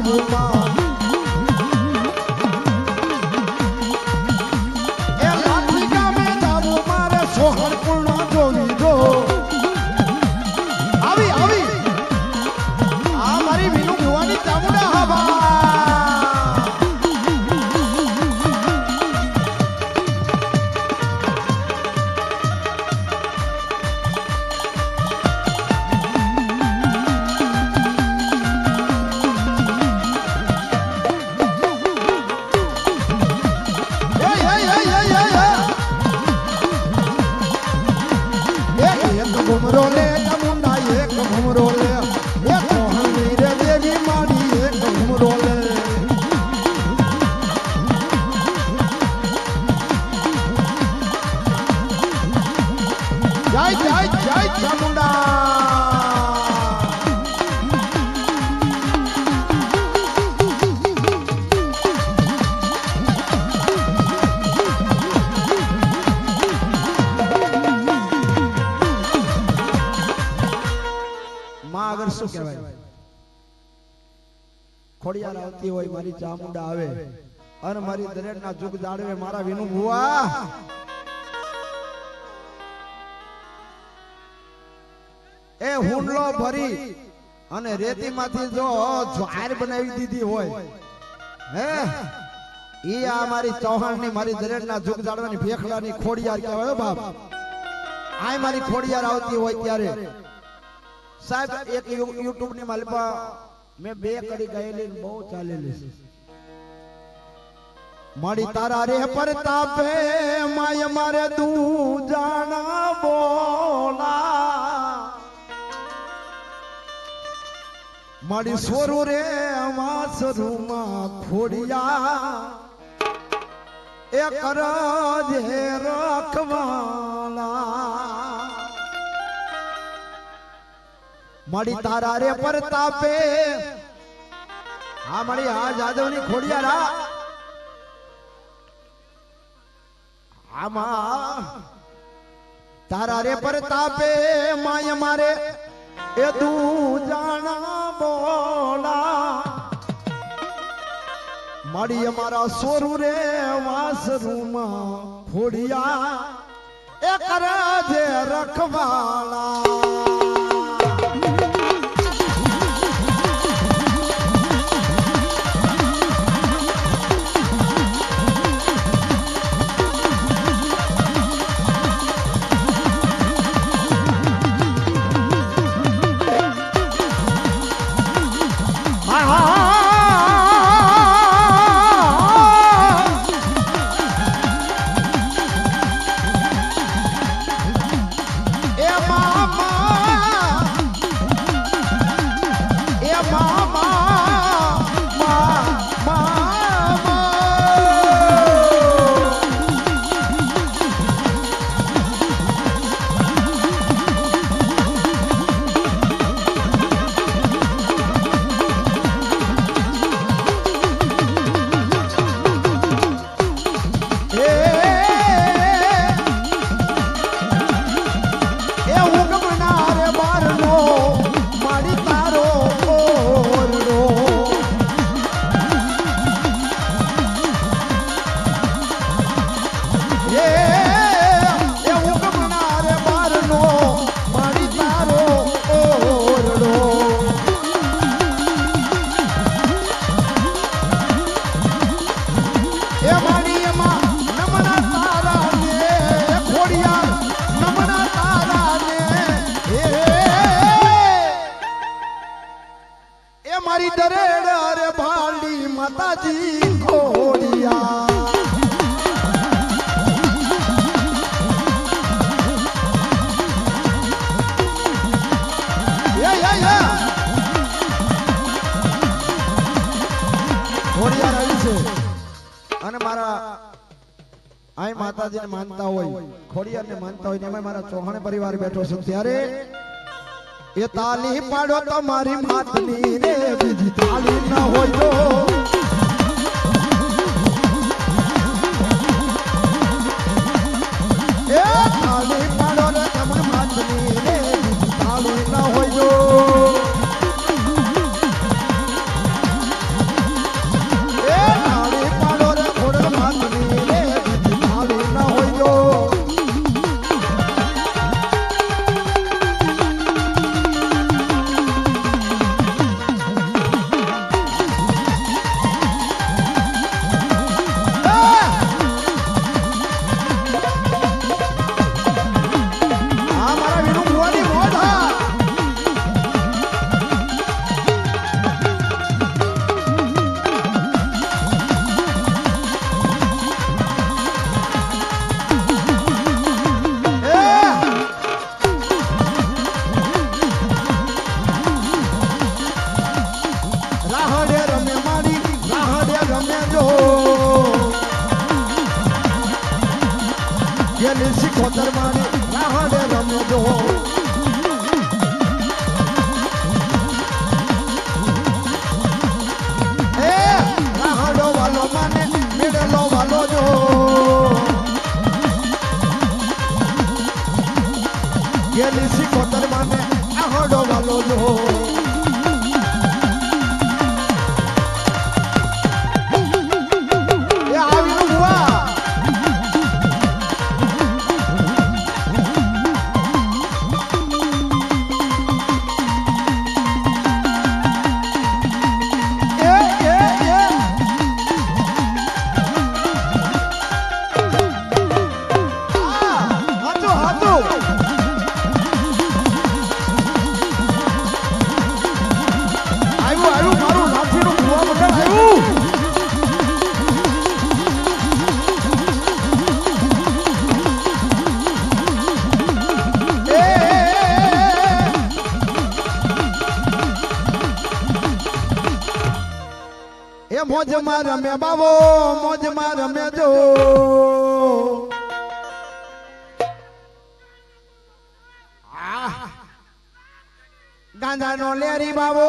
જાબુમાં એ લાઠી ગામે જાબુ મારે સોહર પૂર્ણ જોવી જો આવી આવી આ મારી વિનુ ભુવાની ચામુંડા હવા घुमरो ले चामुंडा एक घुमरो ले एक मोहनी रे देवी माड़ी एक घुमरो ले जय जय जय चामुंडा આગળ શું કહેવાય ખોડિયાર આવતી હોય મારી ચામુંડા આવે અને મારી દરેકના જુગ જાળવે મારા વિનુ ભુવા એ હુંડલો ભરી અને રેતીમાંથી જો જ્વાર બનાવી દીધી હોય હે ઈ આ મારી ચૌહાણની મારી દરેકના જુગ જાળવાની ભેખલાની ખોડિયાર કહેવાય બાપ આ મારી ખોડિયાર આવતી હોય ત્યારે સાહેબ એક YouTube ની માલપા મેં 2 કડી ગાયેલી બહુ ચાલેલી છે મારી તારા રે પ્રતાપે માય મારે તું જાણા બોલા મારી સોરુ રે વાસરુમાં ખોડિયા એ કરજે રખવાલા મારી તારા રે પ્રતાપે હા મારી આ જાદવની ખોડિયારા આમાં તારા રે પ્રતાપે માય મારે એ તું જાણા બોલા મારી અમારા સોરુ રે વાસરુમાં ખોડિયા એ કરજે રખવાલા મારી દરેડા રે ભાલી માતાજી ખોડિયા ખોડિયાર આવી છે અને મારા આય માતાજીને માનતા હોય ખોડિયારને માનતા હોય ને એમાં મારા ચૌહાણ પરિવાર બેઠો છે ત્યારે એ તાલી પાડો તમારી માતની રે બીજી તાલી ન હોય તો એ તાલી પાડો ને તમારી માતની રે બીજી તાલી ન હોય તો ગેલી સિકોતર મારી રાહડે રમે જો એ રાહડો વાલો માને મેડલો વાલો જો ગેલી સિકોતર માને રાહડો વાલો જો મોજમાં રમે બાબો મોજમાં રમે જો ગાંજાનો લેરી બાબો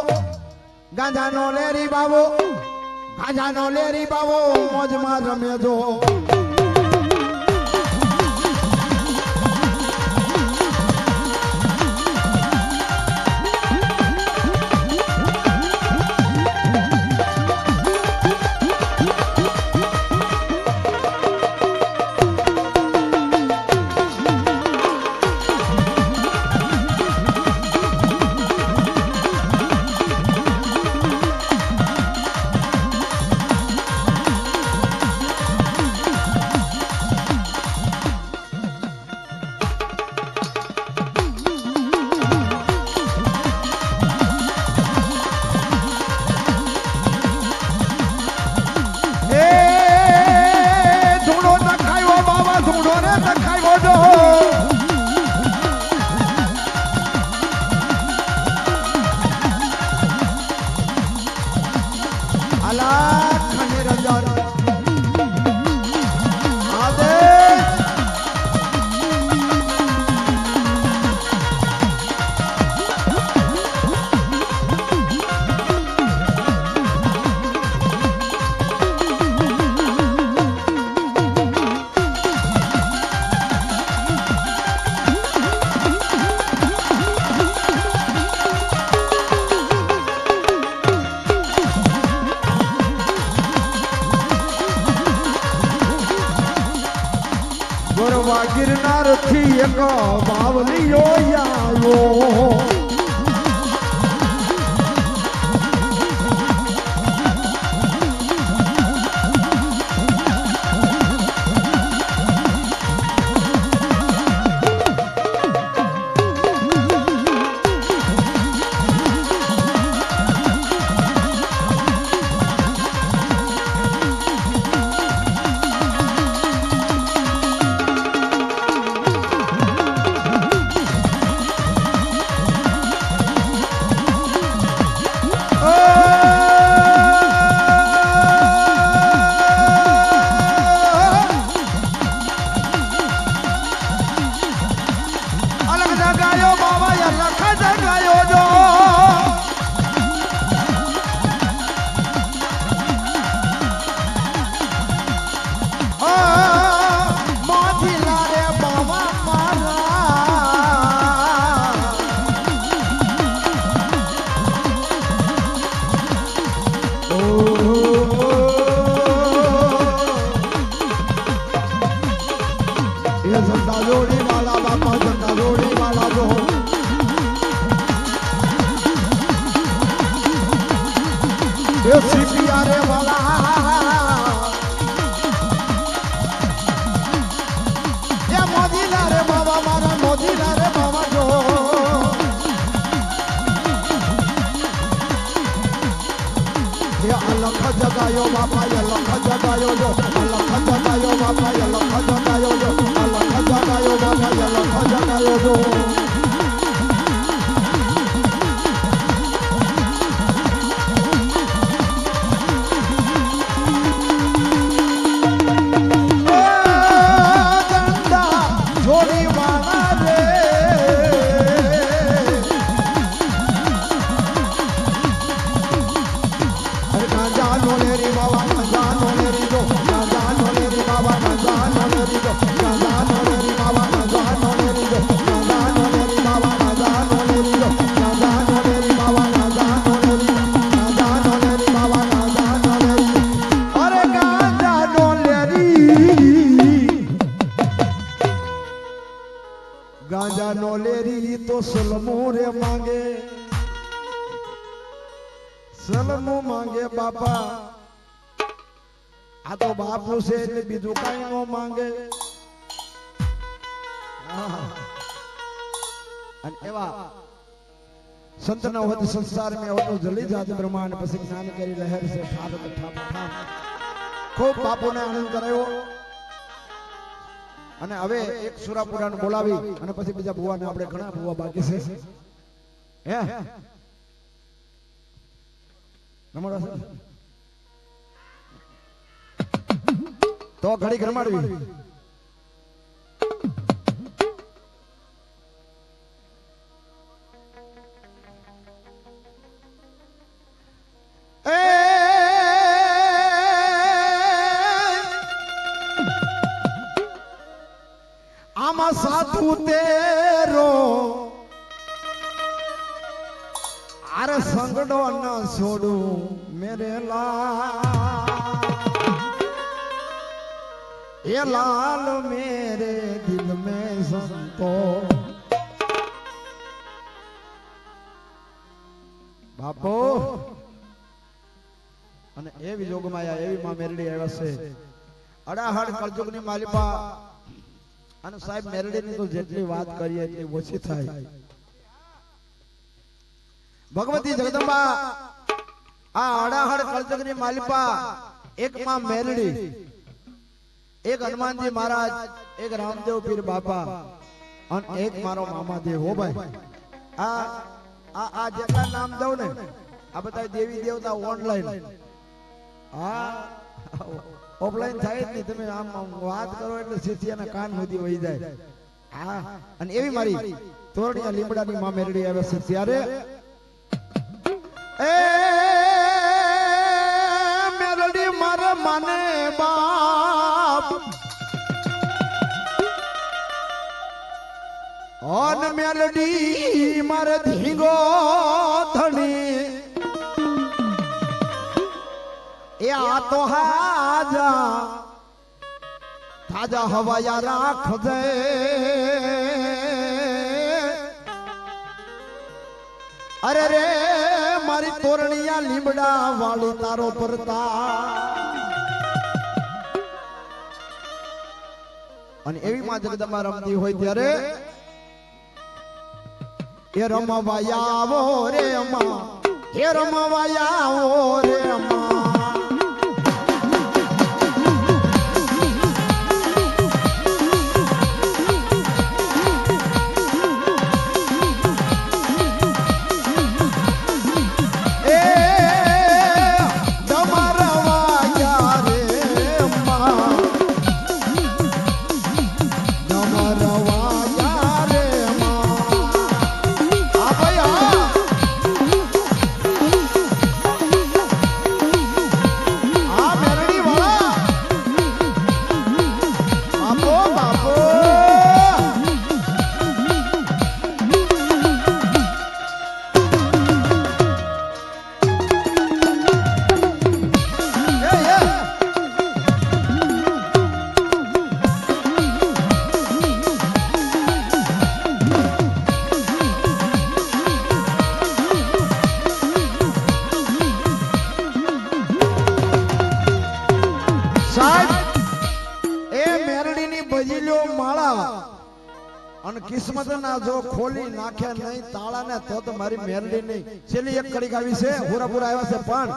ગાંજાનો લેરી બાબો ગાંજાનો લેરી બાબો મોજમાં રમે જો ગિરનાર થી એક બાવલીઓ આવ્યો જગાયો બાપા લખ જગાયો જો લખ જગાયો બાપા લખ જગાયો જો લખ જગાયો બાપા લખ જગાયો જો સલમો માંગે બાપા આ તો બાપુ છે એટલે બીજું કઈ નો માંગે અને એવા સંતના હોત સંસાર में होतो जली जात ब्रह्मांड પછી જ્ઞાન કરી લહેર છે ઠાપ ઠાપ ઠાપ ખૂબ બાપુને આનંદ કરાયો અને હવે એક સુરાપુરાણ બોલાવી અને પછી બીજા ભુવાને આપણે ઘણા ભુવા બાકી છે હે નમો તો ઘડી ઘરમાડવી આમાં સાધુ તેરો આરે સંગડો ન છોડું મેરે લાલ મેરે દિલ में संतो બાપો અને એવી જોગમાયા એવી માં મેરડી આવ્યા છે અડાહડ કળજુગની માલિપા અને સાહેબ મેરડીની તો જેટલી વાત કરીએ એટલી ઓછી થાય ભગવતી જગદંબા આ અડાહડ કળજુગની માલિપા એક માં મેરડી એક હનુમાનજી મહારાજ એક રામદેવ પીર બાપા અને એક મારો મામા દેવ હો ભાઈ આ જેટલા નામ દઉં ને આ બધા દેવી દેવતા ઓનલાઈન હા ઓફલાઈન થાય જ નહીં તમે આમ વાત કરો એટલે શિષ્યના કાન સુધી વહી જાય હા અને એવી મારી તોરણીયા લીમડાની માં મેરડી આવે છે ત્યારે એ મેરડી મારે માને બાપ ઓન મેલડી મારે ધીંગો ધણી એ આ તો હાજા તાજા હવાયા રાખ દે અરે રે મારી તોરણીયા લીમડા વાળી તારો પરતા અને એવી માં જગદંબા રમતી હોય ત્યારે એ રમવાયા આવો રે માં એ રમવાયા આવો રે માં કિસ્મત ના જો ખોલી નાખે નહીં તાળા ને તો મારી મેલડી નહીં છેલ્લી એક કડી આવી છે પૂરા આવ્યા છે પણ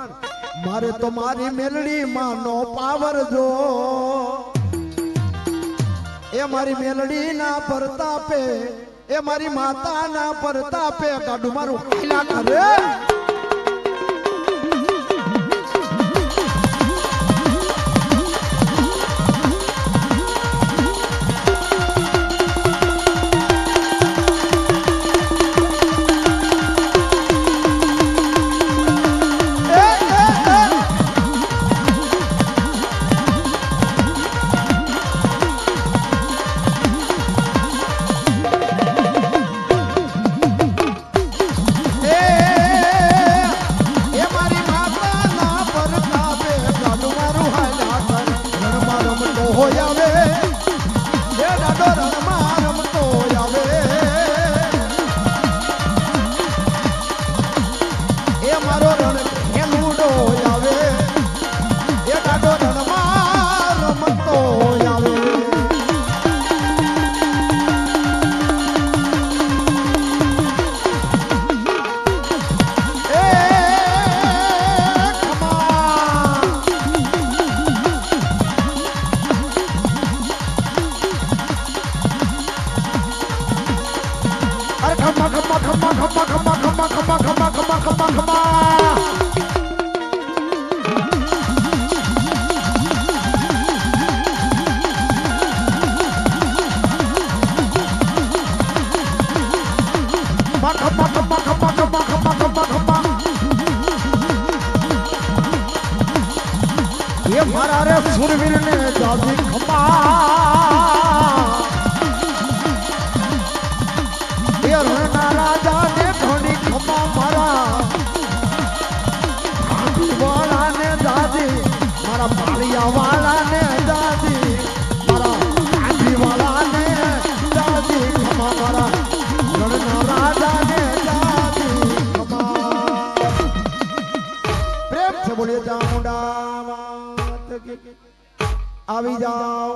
મારે તો મારી મેલડી માં નો પાવર જો એ મારી મેલડી ના પરતાપે એ મારી માતા ના પરતાપે ગાડું મારું ખીલા કરે ખમા ये मारा रे सुरवीर ने जादी खमा ये रणा राजा ने धोनी खमा मारा आंधी वाला ने दादी मारा पालिया वाला ने दादी मारा आंधी वाला ने दादी खमा मारा रणा राजा ने दादी खमा प्रेम से बोलिए चामुंडा આવી જાઓ।